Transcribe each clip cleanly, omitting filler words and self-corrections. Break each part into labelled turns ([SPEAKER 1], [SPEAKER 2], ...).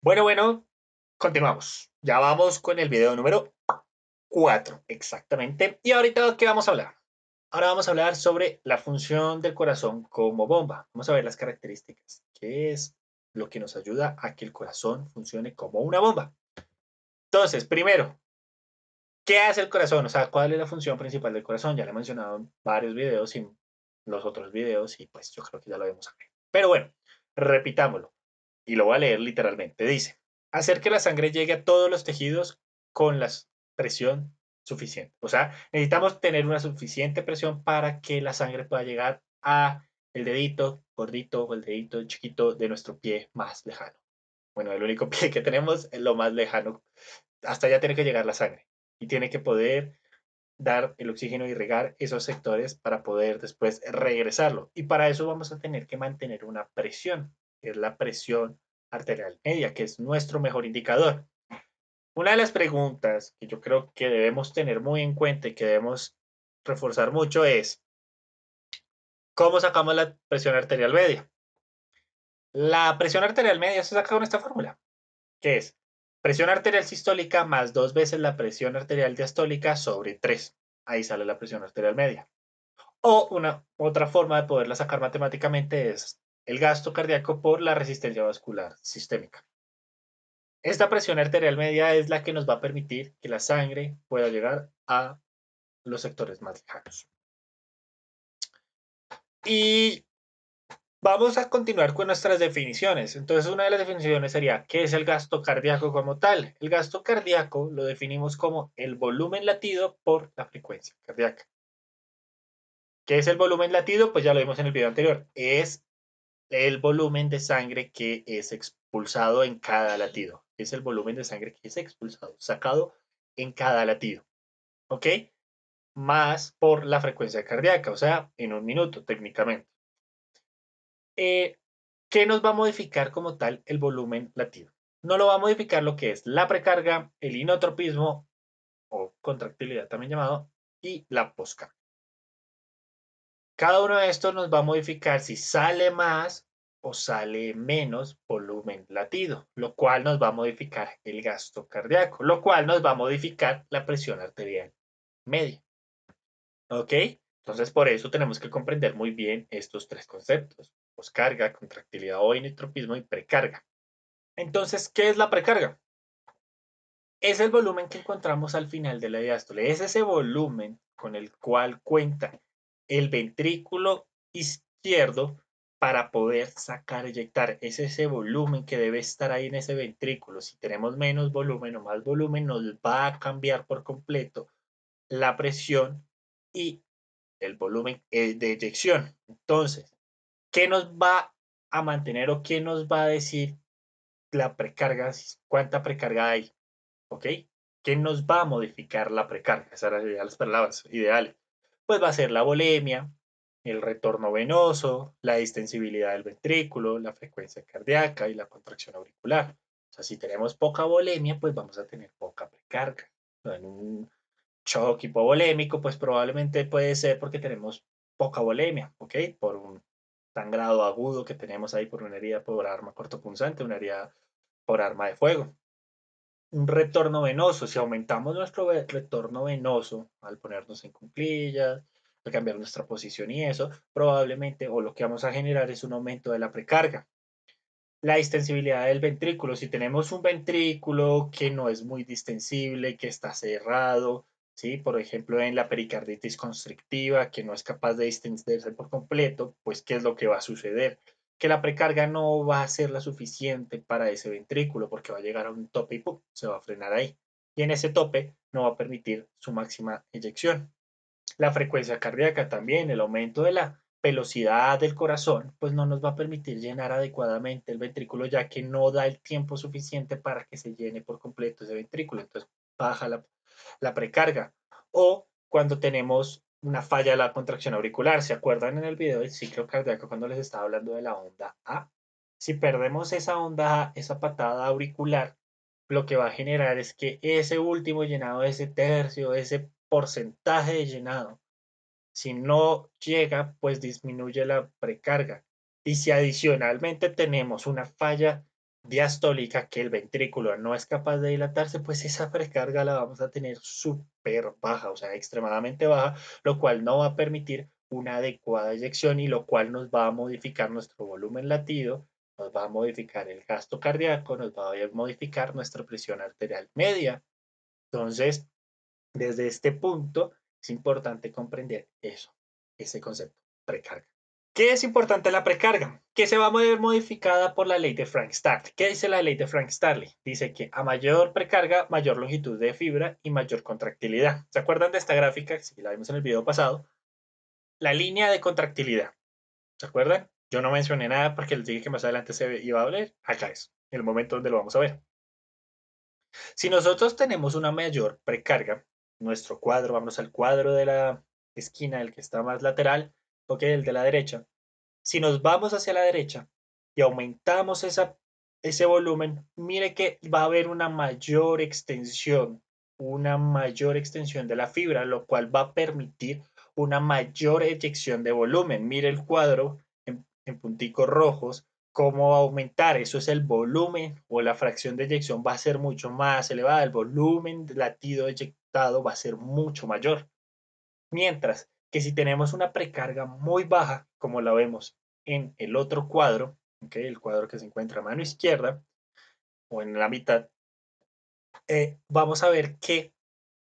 [SPEAKER 1] Bueno, continuamos. Ya vamos con el video número 4, exactamente. Y ahorita, ¿qué vamos a hablar? Ahora vamos a hablar sobre la función del corazón como bomba. Vamos a ver las características. ¿Qué es lo que nos ayuda a que el corazón funcione como una bomba? Entonces, primero, ¿qué hace el corazón? O sea, ¿cuál es la función principal del corazón? Ya lo he mencionado en varios videos y en los otros videos y pues yo creo que ya lo vemos acá. Pero bueno, repitámoslo y lo voy a leer literalmente. Dice, hacer que la sangre llegue a todos los tejidos con la presión suficiente. O sea, necesitamos tener una suficiente presión para que la sangre pueda llegar a el dedito gordito o el dedito chiquito de nuestro pie más lejano. Bueno, el único pie que tenemos es lo más lejano. Hasta allá tiene que llegar la sangre y tiene que poder dar el oxígeno y regar esos sectores para poder después regresarlo. Y para eso vamos a tener que mantener una presión, que es la presión arterial media, que es nuestro mejor indicador. Una de las preguntas que yo creo que debemos tener muy en cuenta y que debemos reforzar mucho es, ¿cómo sacamos la presión arterial media? La presión arterial media se saca con esta fórmula, que es presión arterial sistólica más 2 veces la presión arterial diastólica sobre 3. Ahí sale la presión arterial media. O una otra forma de poderla sacar matemáticamente es el gasto cardíaco por la resistencia vascular sistémica. Esta presión arterial media es la que nos va a permitir que la sangre pueda llegar a los sectores más lejanos. Y vamos a continuar con nuestras definiciones. Entonces, una de las definiciones sería, ¿qué es el gasto cardíaco como tal? El gasto cardíaco lo definimos como el volumen latido por la frecuencia cardíaca. ¿Qué es el volumen latido? Pues ya lo vimos en el video anterior. Es el volumen de sangre que es expulsado en cada latido. Es el volumen de sangre que es expulsado, sacado en cada latido. ¿Ok? Más por la frecuencia cardíaca, o sea, en un minuto técnicamente. Eh, ¿Qué nos va a modificar como tal el volumen latido? No lo va a modificar lo que es la precarga, el inotropismo o contractilidad también llamado, y la poscarga. Cada uno de estos nos va a modificar si sale más o sale menos volumen latido, lo cual nos va a modificar el gasto cardíaco, lo cual nos va a modificar la presión arterial media. ¿Ok? Entonces, por eso tenemos que comprender muy bien estos tres conceptos: poscarga, contractilidad o inotropismo y precarga. Entonces, ¿qué es la precarga? Es el volumen que encontramos al final de la diástole. Es ese volumen con el cual cuenta el ventrículo izquierdo para poder sacar, eyectar. Es ese volumen que debe estar ahí en ese ventrículo. Si tenemos menos volumen o más volumen, nos va a cambiar por completo la presión y el volumen de eyección. Entonces, ¿qué nos va a mantener o qué nos va a decir la precarga? ¿Cuánta precarga hay? ¿Ok? ¿Qué nos va a modificar la precarga? Esas serían las palabras ideales. Pues va a ser la volemia, el retorno venoso, la distensibilidad del ventrículo, la frecuencia cardíaca y la contracción auricular. O sea, si tenemos poca volemia, pues vamos a tener poca precarga. En un shock hipovolémico, pues probablemente puede ser porque tenemos poca volemia, ¿ok? Por un sangrado agudo que tenemos ahí por una herida por arma cortopunzante, una herida por arma de fuego. Un retorno venoso, si aumentamos nuestro retorno venoso al ponernos en cuclillas, al cambiar nuestra posición y eso, probablemente o lo que vamos a generar es un aumento de la precarga. La distensibilidad del ventrículo, si tenemos un ventrículo que no es muy distensible, que está cerrado, ¿sí? Por ejemplo, en la pericarditis constrictiva, que no es capaz de distenderse por completo, pues ¿qué es lo que va a suceder? Que la precarga no va a ser la suficiente para ese ventrículo porque va a llegar a un tope y ¡pum! Se va a frenar ahí. Y en ese tope no va a permitir su máxima eyección. La frecuencia cardíaca también, el aumento de la velocidad del corazón, pues no nos va a permitir llenar adecuadamente el ventrículo, ya que no da el tiempo suficiente para que se llene por completo ese ventrículo. Entonces baja la precarga. O cuando tenemos una falla de la contracción auricular, ¿se acuerdan en el video del ciclo cardíaco cuando les estaba hablando de la onda A? Si perdemos esa onda A, esa patada auricular, lo que va a generar es que ese último llenado, ese tercio, ese porcentaje de llenado, si no llega, pues disminuye la precarga. Y si adicionalmente tenemos una falla diastólica, que el ventrículo no es capaz de dilatarse, pues esa precarga la vamos a tener súper baja, o sea, extremadamente baja, lo cual no va a permitir una adecuada eyección y lo cual nos va a modificar nuestro volumen latido, nos va a modificar el gasto cardíaco, nos va a modificar nuestra presión arterial media. Entonces, desde este punto es importante comprender eso, ese concepto, precarga. ¿Qué es importante la precarga? Que se va a ver modificada por la ley de Frank-Starling. ¿Qué dice la ley de Frank-Starling? Dice que a mayor precarga, mayor longitud de fibra y mayor contractilidad. ¿Se acuerdan de esta gráfica? Si la vimos en el video pasado. La línea de contractilidad. ¿Se acuerdan? Yo no mencioné nada porque les dije que más adelante se iba a hablar. Acá es, el momento donde lo vamos a ver. Si nosotros tenemos una mayor precarga, nuestro cuadro, vamos al cuadro de la esquina, el que está más lateral, ok, el de la derecha. Si nos vamos hacia la derecha y aumentamos ese volumen, mire que va a haber una mayor extensión de la fibra, lo cual va a permitir una mayor eyección de volumen. Mire el cuadro en punticos rojos, cómo va a aumentar. Eso es el volumen o la fracción de eyección va a ser mucho más elevada. El volumen de latido eyectado va a ser mucho mayor. Mientras que si tenemos una precarga muy baja, como la vemos en el otro cuadro, ¿okay? El cuadro que se encuentra a mano izquierda o en la mitad, vamos a ver que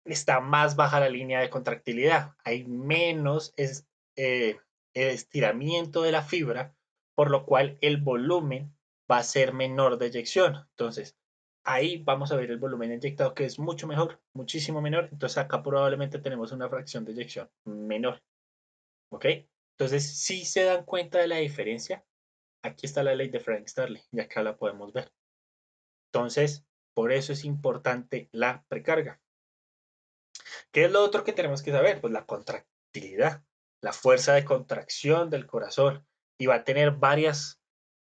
[SPEAKER 1] está más baja la línea de contractilidad. Hay menos el estiramiento de la fibra, por lo cual el volumen va a ser menor de eyección. Entonces, ahí vamos a ver el volumen inyectado que es mucho mejor, muchísimo menor. Entonces, acá probablemente tenemos una fracción de eyección menor. ¿Ok? Entonces, si se dan cuenta de la diferencia, aquí está la ley de Frank-Starling y acá la podemos ver. Entonces, por eso es importante la precarga. ¿Qué es lo otro que tenemos que saber? Pues la contractilidad, la fuerza de contracción del corazón. Y va a tener varios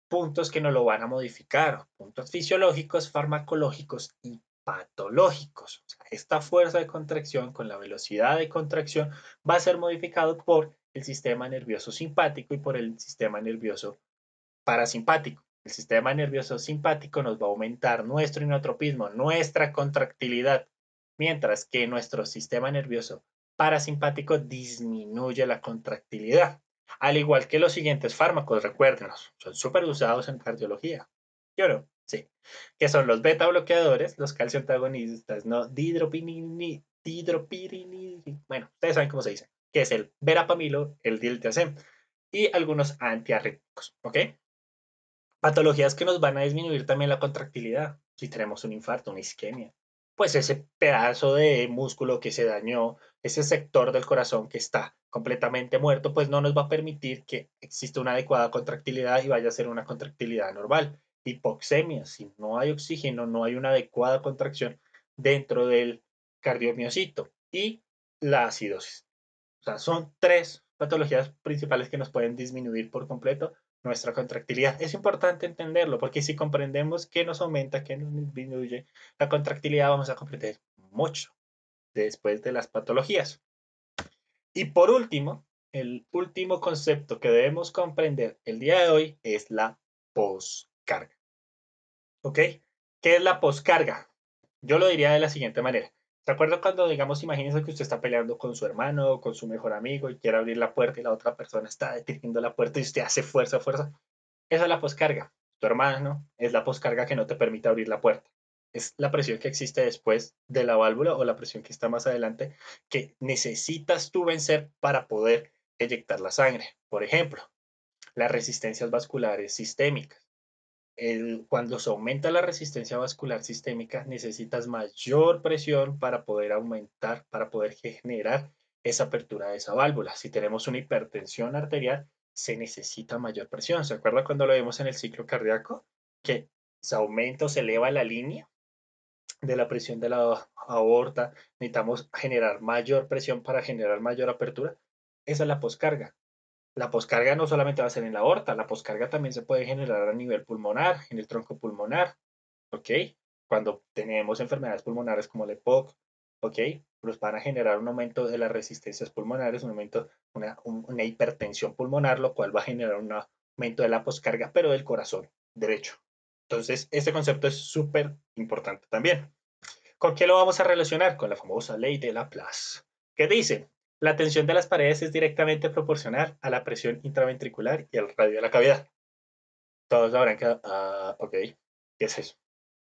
[SPEAKER 1] puntos que nos lo van a modificar, puntos fisiológicos, farmacológicos y patológicos. O sea, esta fuerza de contracción con la velocidad de contracción va a ser modificado por el sistema nervioso simpático y por el sistema nervioso parasimpático. El sistema nervioso simpático nos va a aumentar nuestro inotropismo, nuestra contractilidad, mientras que nuestro sistema nervioso parasimpático disminuye la contractilidad. Al igual que los siguientes fármacos, recuérdenos, son súper usados en cardiología. ¿Yo no? Sí. Que son los beta bloqueadores, los calcio antagonistas, ¿no? Dihidropirini, bueno, ustedes saben cómo se dice, que es el verapamilo, el diltiazem y algunos antiarrítmicos, ¿ok? Patologías que nos van a disminuir también la contractilidad. Si tenemos un infarto, una isquemia, pues ese pedazo de músculo que se dañó, ese sector del corazón que está completamente muerto, pues no nos va a permitir que exista una adecuada contractilidad y vaya a ser una contractilidad normal. Hipoxemia, si no hay oxígeno, no hay una adecuada contracción dentro del cardiomiocito. Y la acidosis. O sea, son tres patologías principales que nos pueden disminuir por completo nuestra contractilidad. Es importante entenderlo porque si comprendemos qué nos aumenta, qué nos disminuye la contractilidad, vamos a comprender mucho después de las patologías. Y por último, el último concepto que debemos comprender el día de hoy es la poscarga. ¿Ok? ¿Qué es la poscarga? Yo lo diría de la siguiente manera. ¿Se acuerda cuando, digamos, imagínense que usted está peleando con su hermano o con su mejor amigo y quiere abrir la puerta y la otra persona está deteniendo la puerta y usted hace fuerza, fuerza? Esa es la poscarga. Tu hermano es la poscarga que no te permite abrir la puerta. Es la presión que existe después de la válvula o la presión que está más adelante que necesitas tú vencer para poder eyectar la sangre. Por ejemplo, las resistencias vasculares sistémicas. Cuando se aumenta la resistencia vascular sistémica, necesitas mayor presión para poder aumentar, para poder generar esa apertura de esa válvula. Si tenemos una hipertensión arterial, se necesita mayor presión. ¿Se acuerda cuando lo vemos en el ciclo cardíaco? Que se aumenta o se eleva la línea de la presión de la aorta. Necesitamos generar mayor presión para generar mayor apertura. Esa es la poscarga. La poscarga no solamente va a ser en la aorta, la poscarga también se puede generar a nivel pulmonar, en el tronco pulmonar, ¿ok? Cuando tenemos enfermedades pulmonares como el EPOC, ¿ok? Pues van a generar un aumento de las resistencias pulmonares, un aumento, una hipertensión pulmonar, lo cual va a generar un aumento de la poscarga, pero del corazón derecho, Entonces, este concepto es súper importante también. ¿Con qué lo vamos a relacionar? Con la famosa ley de Laplace, que dice, la tensión de las paredes es directamente proporcional a la presión intraventricular y al radio de la cavidad. Todos habrán quedado, ok, ¿qué es eso?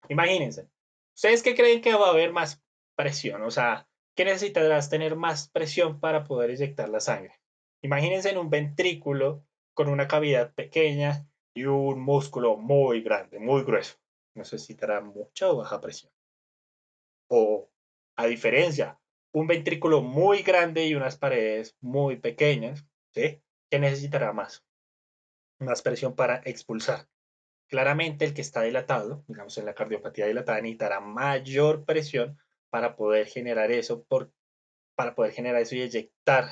[SPEAKER 1] Imagínense, ¿ustedes qué creen que va a haber más presión? O sea, ¿qué necesitarás tener más presión para poder inyectar la sangre? Imagínense en un ventrículo con una cavidad pequeña y un músculo muy grande, muy grueso. ¿Necesitará mucha o baja presión? O, a diferencia, un ventrículo muy grande y unas paredes muy pequeñas, ¿sí? ¿Qué necesitará más? Más presión para expulsar. Claramente el que está dilatado, digamos en la cardiopatía dilatada, necesitará mayor presión para poder generar eso, para poder generar eso y inyectar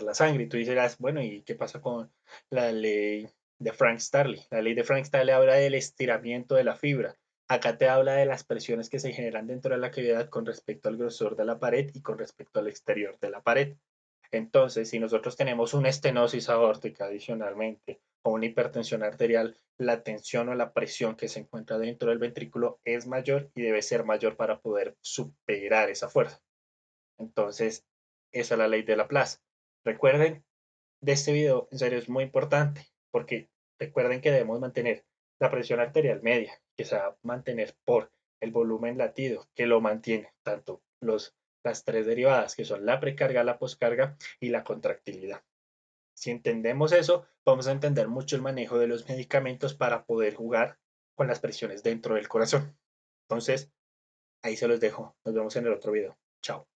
[SPEAKER 1] la sangre. Y tú dirás, bueno, ¿y qué pasa con la ley de Frank Starling? La ley de Frank Starling habla del estiramiento de la fibra. Acá te habla de las presiones que se generan dentro de la cavidad con respecto al grosor de la pared y con respecto al exterior de la pared. Entonces, si nosotros tenemos una estenosis aórtica adicionalmente o una hipertensión arterial, la tensión o la presión que se encuentra dentro del ventrículo es mayor y debe ser mayor para poder superar esa fuerza. Entonces, esa es la ley de Laplace. Recuerden de este video, en serio, es muy importante porque recuerden que debemos mantener la presión arterial media, que se va a mantener por el volumen latido, que lo mantiene tanto las tres derivadas, que son la precarga, la poscarga y la contractilidad. Si entendemos eso, vamos a entender mucho el manejo de los medicamentos para poder jugar con las presiones dentro del corazón. Entonces, ahí se los dejo. Nos vemos en el otro video. Chao.